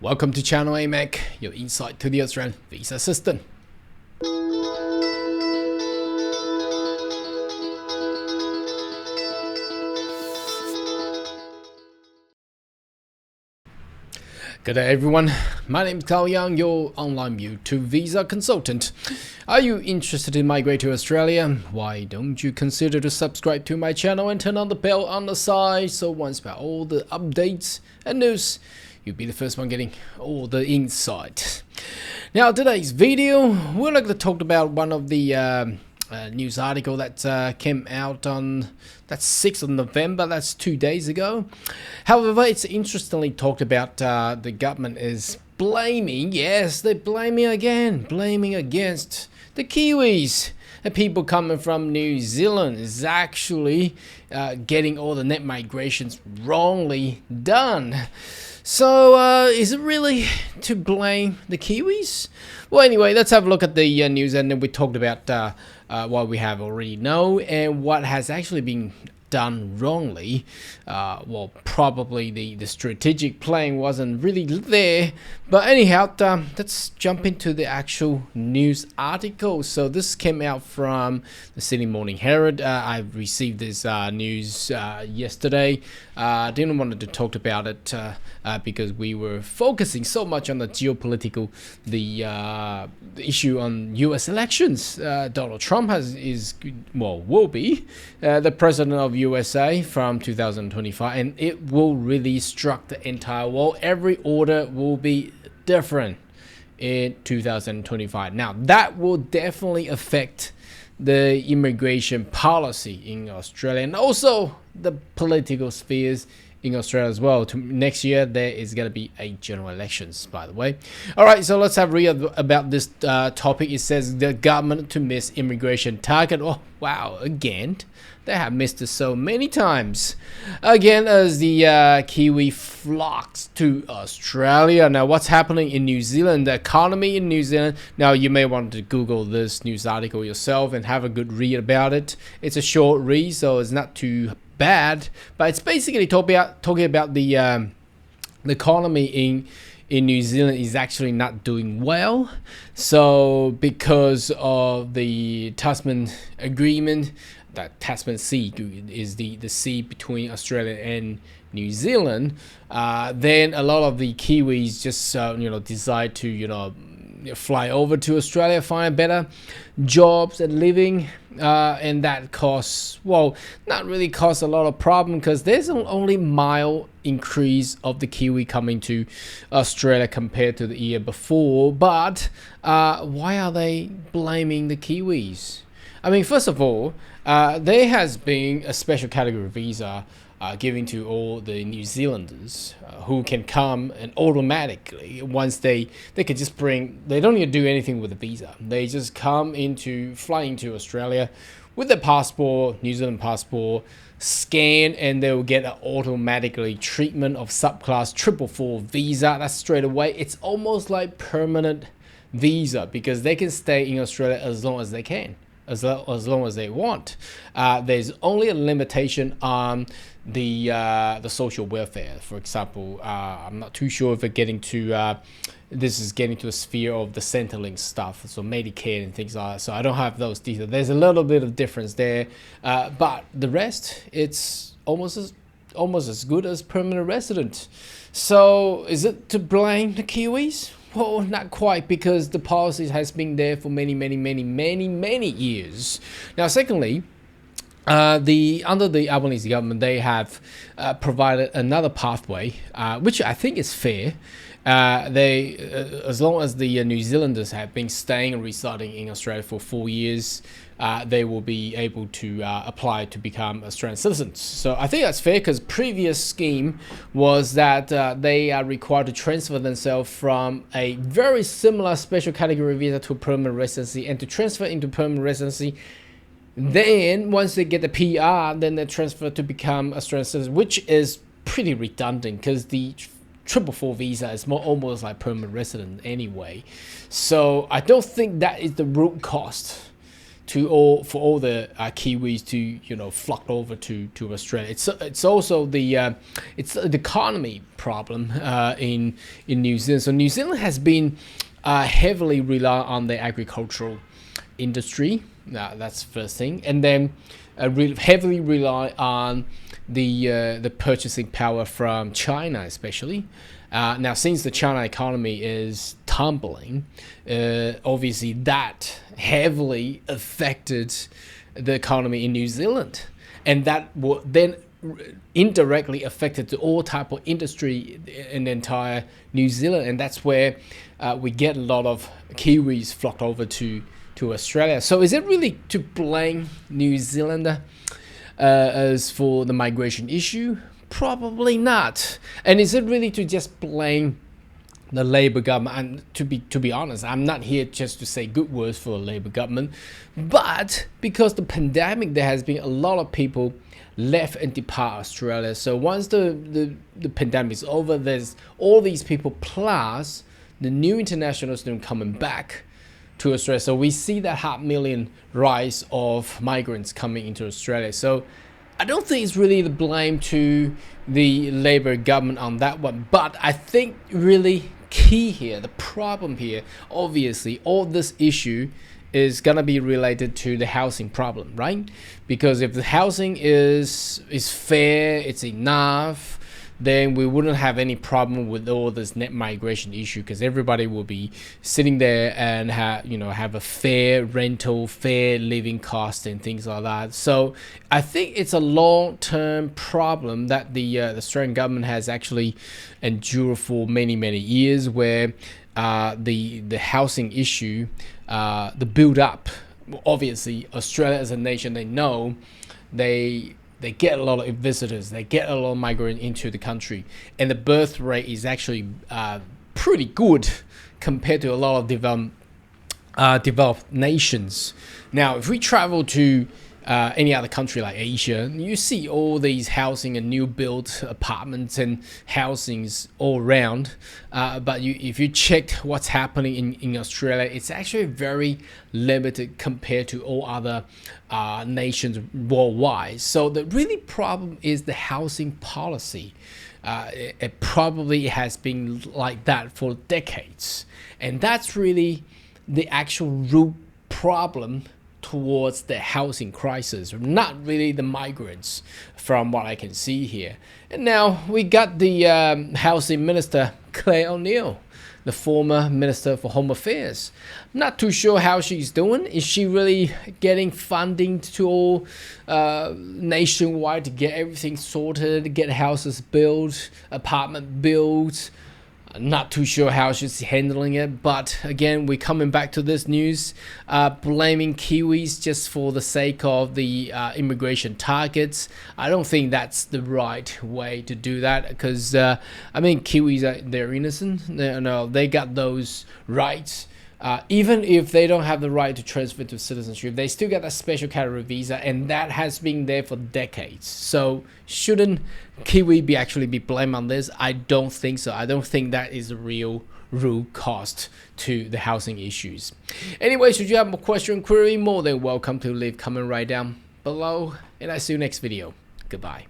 Welcome to Channel AMAC, your insight to the Australian visa system. Good day everyone, my name is Carl Young, your online YouTube visa consultant. Are you interested to migrate to Australia? Why don't you consider to subscribe to my channel and turn on the bell on the side so once about all the updates and news, you'll be the first one getting all the insight. Now today's video, we're going to talk about one of the news article that came out on that's 6th of November, that's 2 days ago. However, it's interestingly talked about the government is blaming, yes, they're blaming against the Kiwis. And people coming from New Zealand is actually getting all the net migrations wrongly done. So is it really to blame the Kiwis? Well, anyway, let's have a look at the news, and then we talked about what we have already know and what has actually been done wrongly. Well, probably the strategic plan wasn't really there, but anyhow, let's jump into the actual news article. So this came out from the Sydney Morning Herald. I received this news yesterday. Didn't want to talk about it because we were focusing so much on the geopolitical, the issue on U.S. elections. Donald Trump will be the president of USA from 2025, and it will really struck the entire world. Every order will be different in 2025. Now that will definitely affect the immigration policy in Australia and also the political spheres in Australia as well. Next year there is going to be a general elections, by the way. All right, so let's have read about this topic. It says the government to miss immigration target. Oh wow, again they have missed it so many times again as the Kiwi flocks to Australia. Now what's happening in New Zealand, the economy in New Zealand? Now you may want to Google this news article yourself and have a good read about it. It's a short read, so it's not too bad, but it's basically talking about the economy in New Zealand is actually not doing well. So because of the Tasman agreement, that Tasman Sea is the sea between Australia and New Zealand, then a lot of the Kiwis just decide to fly over to Australia, find better jobs and living, and that costs, well, not really costs a lot of problem because there's only mild increase of the Kiwi coming to Australia compared to the year before. But why are they blaming the Kiwis? I mean, first of all, there has been a special category visa given to all the New Zealanders who can come and automatically, once they can just bring, they don't need to do anything with the visa. They just fly into Australia with their passport, New Zealand passport, scan, and they will get an automatically treatment of subclass 444 visa. That's straight away. It's almost like permanent visa because they can stay in Australia as long as they can. As long as they want. There's only a limitation on the social welfare. For example, I'm not too sure if we're getting to this is getting to a sphere of the Centrelink stuff, so Medicare and things like that. So I don't have those details. There's a little bit of difference there, but the rest, it's almost as good as permanent resident. So is it to blame the Kiwis? Well, not quite, because the policy has been there for many years. Now, secondly, under the Albanese government, they have provided another pathway, which I think is fair. As long as the New Zealanders have been staying and residing in Australia for 4 years, they will be able to apply to become Australian citizens. So I think that's fair, because previous scheme was that they are required to transfer themselves from a very similar special category visa to permanent residency, and to transfer into permanent residency, then once they get the PR, then they transfer to become Australian citizens, which is pretty redundant because the 444 visa is almost like permanent resident anyway. So I don't think that is the root cost for all the Kiwis to flock over to Australia. It's also the economy problem in New Zealand. So New Zealand has been heavily reliant on the agricultural industry. That's the first thing, and then heavily rely on the purchasing power from China, especially. Now, since the China economy is tumbling, obviously that heavily affected the economy in New Zealand, and that then indirectly affected all type of industry in the entire New Zealand, and that's where we get a lot of Kiwis flocked over to Australia. So is it really to blame New Zealand as for the migration issue? Probably not. And is it really to just blame the Labour government? And to be honest, I'm not here just to say good words for the Labour government, but because the pandemic, there has been a lot of people left and depart Australia. So once the pandemic is over, there's all these people plus the new international students coming back to Australia. So we see that 500,000 rise of migrants coming into Australia. So I don't think it's really the blame to the Labour government on that one. But I think really key here, the problem here, obviously all this issue is gonna be related to the housing problem, right? Because if the housing is fair, it's enough, then we wouldn't have any problem with all this net migration issue, because everybody will be sitting there and have a fair rental, fair living cost and things like that. So I think it's a long-term problem that the Australian government has actually endured for many years, where the housing issue, the build up. Obviously, Australia as a nation, they know they get a lot of visitors, they get a lot of migrants into the country, and the birth rate is actually pretty good compared to a lot of developed nations. Now, if we travel to any other country like Asia, you see all these housing and new built apartments and housings all around. But if you check what's happening in Australia, it's actually very limited compared to all other nations worldwide. So the really problem is the housing policy. It probably has been like that for decades. And that's really the actual root problem towards the housing crisis, not really the migrants, from what I can see here. And now we got the housing minister, Claire O'Neill, the former Minister for Home Affairs. Not too sure how she's doing. Is she really getting funding to all nationwide to get everything sorted, get houses built, apartment built? Not too sure how she's handling it, but again, we're coming back to this news, blaming Kiwis just for the sake of the immigration targets. I don't think that's the right way to do that, because Kiwis, they're innocent. They got those rights. Even if they don't have the right to transfer to citizenship, they still get a special category visa, and that has been there for decades. So shouldn't Kiwi be blamed on this? I don't think so. I don't think that is a real root cause to the housing issues. Anyway, should you have more question or query, more than welcome to leave comment right down below, and I see you next video. Goodbye.